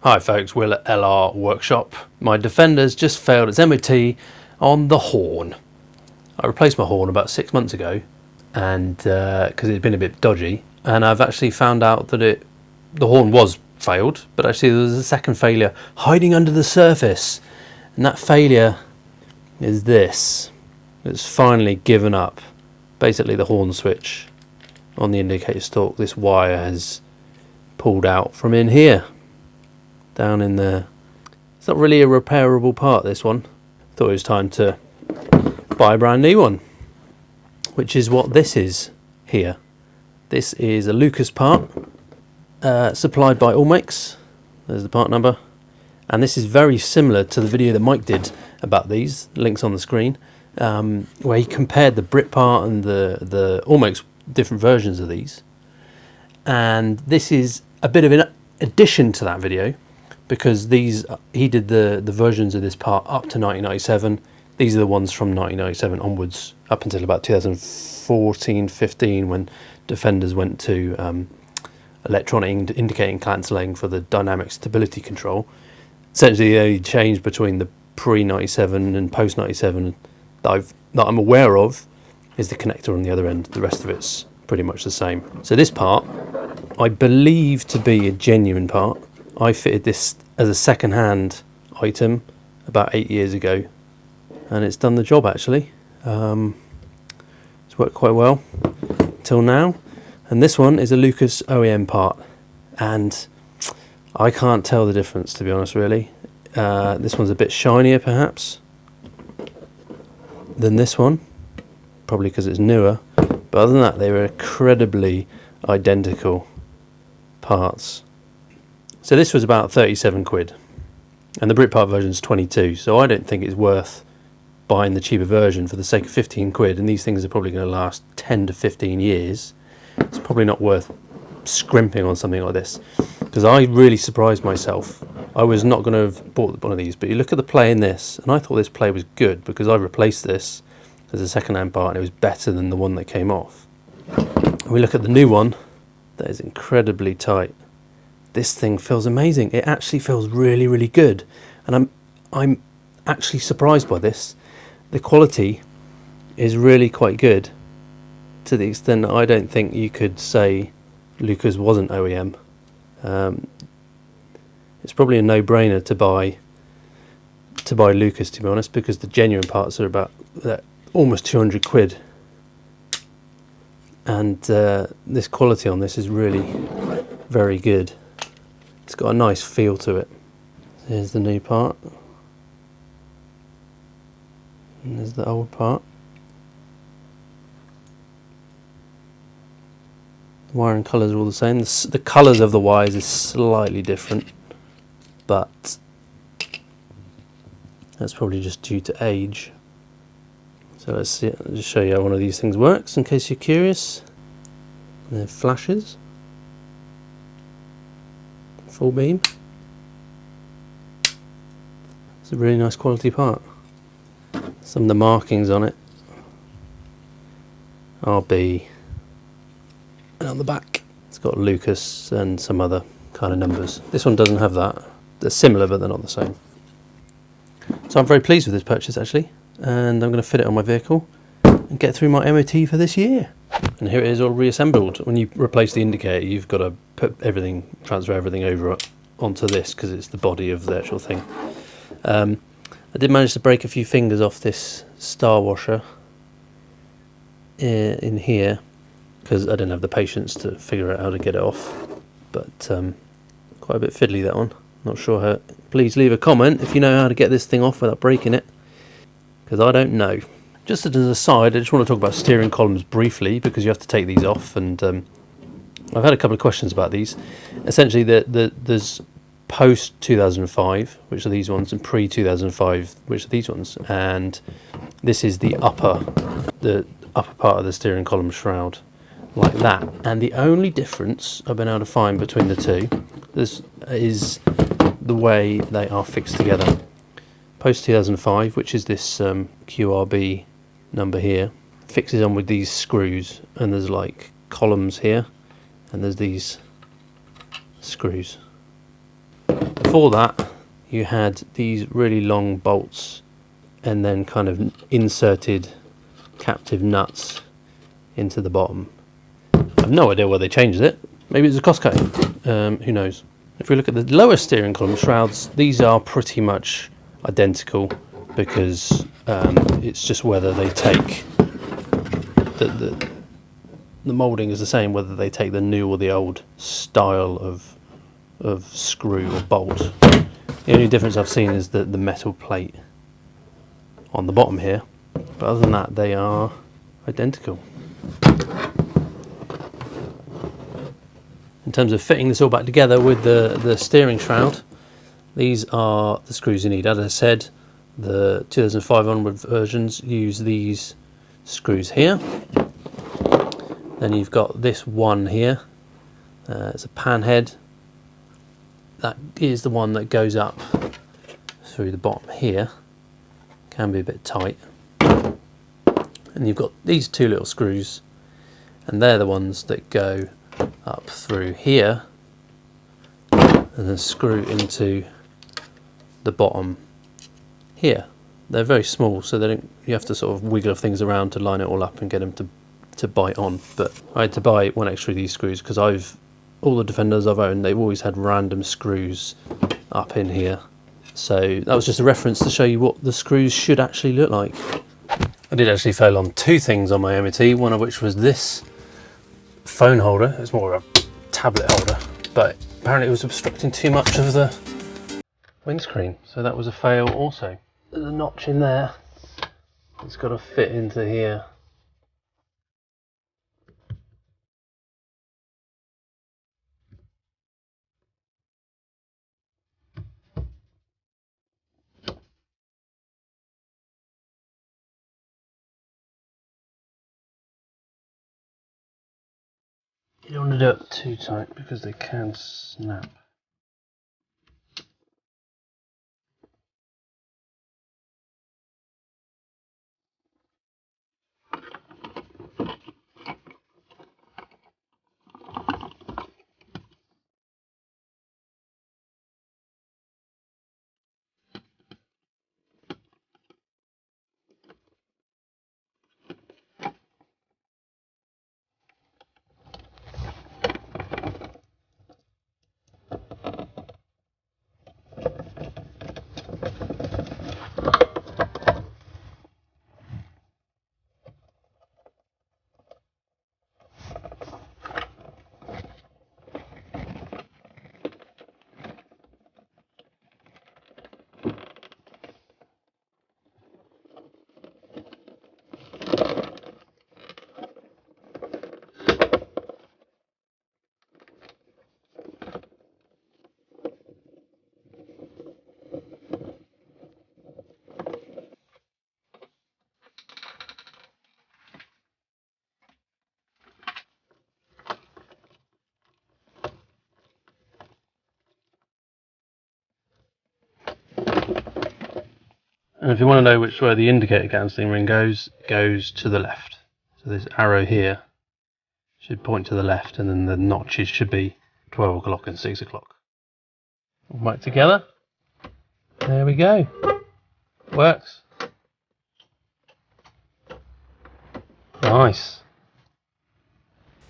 Hi folks, Will at LR Workshop. My Defender's just failed its MOT on the horn. I replaced my horn about 6 months ago, and because it had been a bit dodgy, and I've actually found out that the horn was failed, but actually there was a second failure hiding under the surface, and that failure is this. It's finally given up. Basically the horn switch on the indicator stalk, this wire has pulled out from in here. Down in there. It's not really a repairable part, this one. Thought it was time to buy a brand new one, which is what this is here. This is a Lucas part, supplied by All Makes. There's the part number. And this is very similar to the video that Mike did about these, links on the screen, where he compared the Brit part and the All Makes different versions of these. And this is a bit of an addition to that video, because he did the versions of this part up to 1997. These are the ones from 1997 onwards, up until about 2014-15, when Defenders went to electronic indicating cancelling for the dynamic stability control. Essentially, the only change between the pre-97 and post-97 that I'm aware of is the connector on the other end. The rest of it's pretty much the same. So this part, I believe to be a genuine part. I fitted this as a second-hand item about 8 years ago, and it's done the job actually. It's worked quite well till now. And this one is a Lucas OEM part, and I can't tell the difference, to be honest, really. This one's a bit shinier perhaps than this one, probably because it's newer, but other than that they were incredibly identical parts. So this was about 37 quid, and the Britpart version is 22, so I don't think it's worth buying the cheaper version for the sake of 15 quid, and these things are probably going to last 10 to 15 years. It's probably not worth scrimping on something like this, because I really surprised myself. I was not going to have bought one of these, but you look at the play in this, and I thought this play was good, because I replaced this as a second-hand part, and it was better than the one that came off. And we look at the new one, that is incredibly tight. This thing feels amazing. It actually feels really, really good, and I'm actually surprised by this. The quality is really quite good, to the extent that I don't think you could say Lucas wasn't OEM. It's probably a no-brainer to buy Lucas, to be honest, because the genuine parts are about almost 200 quid, and this quality on this is really very good. It's got a nice feel to it. Here's the new part, and there's the old part. The wiring colours are all the same. The colours of the wires is slightly different, but that's probably just due to age. So let's see. I'll just show you how one of these things works in case you're curious. And it flashes. Full beam. It's a really nice quality part. Some of the markings on it RB, and on the back it's got Lucas and some other kind of numbers. This one doesn't have that. They're similar, but they're not the same. So I'm very pleased with this purchase actually, and I'm going to fit it on my vehicle and get through my MOT for this year. And here it is all reassembled. When you replace the indicator, you've got to transfer everything over onto this, because it's the body of the actual thing. I did manage to break a few fingers off this star washer in here, because I didn't have the patience to figure out how to get it off. But quite a bit fiddly, that one. Not sure how. Please leave a comment if you know how to get this thing off without breaking it, because I don't know. Just as an aside, I just want to talk about steering columns briefly, because you have to take these off, and I've had a couple of questions about these. Essentially, there's post 2005, which are these ones, and pre 2005, which are these ones, and this is the upper part of the steering column shroud, like that. And the only difference I've been able to find between the two is the way they are fixed together. Post 2005, which is this QRB number here, fixes on with these screws, and there's like columns here, and there's these screws. The before that you had these really long bolts and then kind of inserted captive nuts into the bottom. I've no idea why they changed it. Maybe it's a cost cutting. Who knows? If we look at the lower steering column shrouds, these are pretty much identical, because it's just whether they take the moulding is the same whether they take the new or the old style of screw or bolt. The only difference I've seen is the metal plate on the bottom here, but other than that they are identical. In terms of fitting this all back together with the steering shroud, these are the screws you need. As I said, the 2005 onward versions use these screws here. Then you've got this one here. It's a pan head. That is the one that goes up through the bottom here. Can be a bit tight. And you've got these two little screws, and they're the ones that go up through here and then screw into the bottom here. They're very small, so they don't, you have to sort of wiggle things around to line it all up and get them to bite on. But I had to buy one extra of these screws because all the Defenders I've owned, they've always had random screws up in here. So that was just a reference to show you what the screws should actually look like. I did actually fail on two things on my MOT, one of which was this phone holder. It's more of a tablet holder, but apparently it was obstructing too much of the windscreen, so that was a fail also. There's a notch in there, it's got to fit into here. You don't want to do it too tight because they can snap. And if you want to know which way the indicator cancelling ring goes, it goes to the left. So this arrow here should point to the left, and then the notches should be 12 o'clock and 6 o'clock. All back together. There we go. Works. Nice.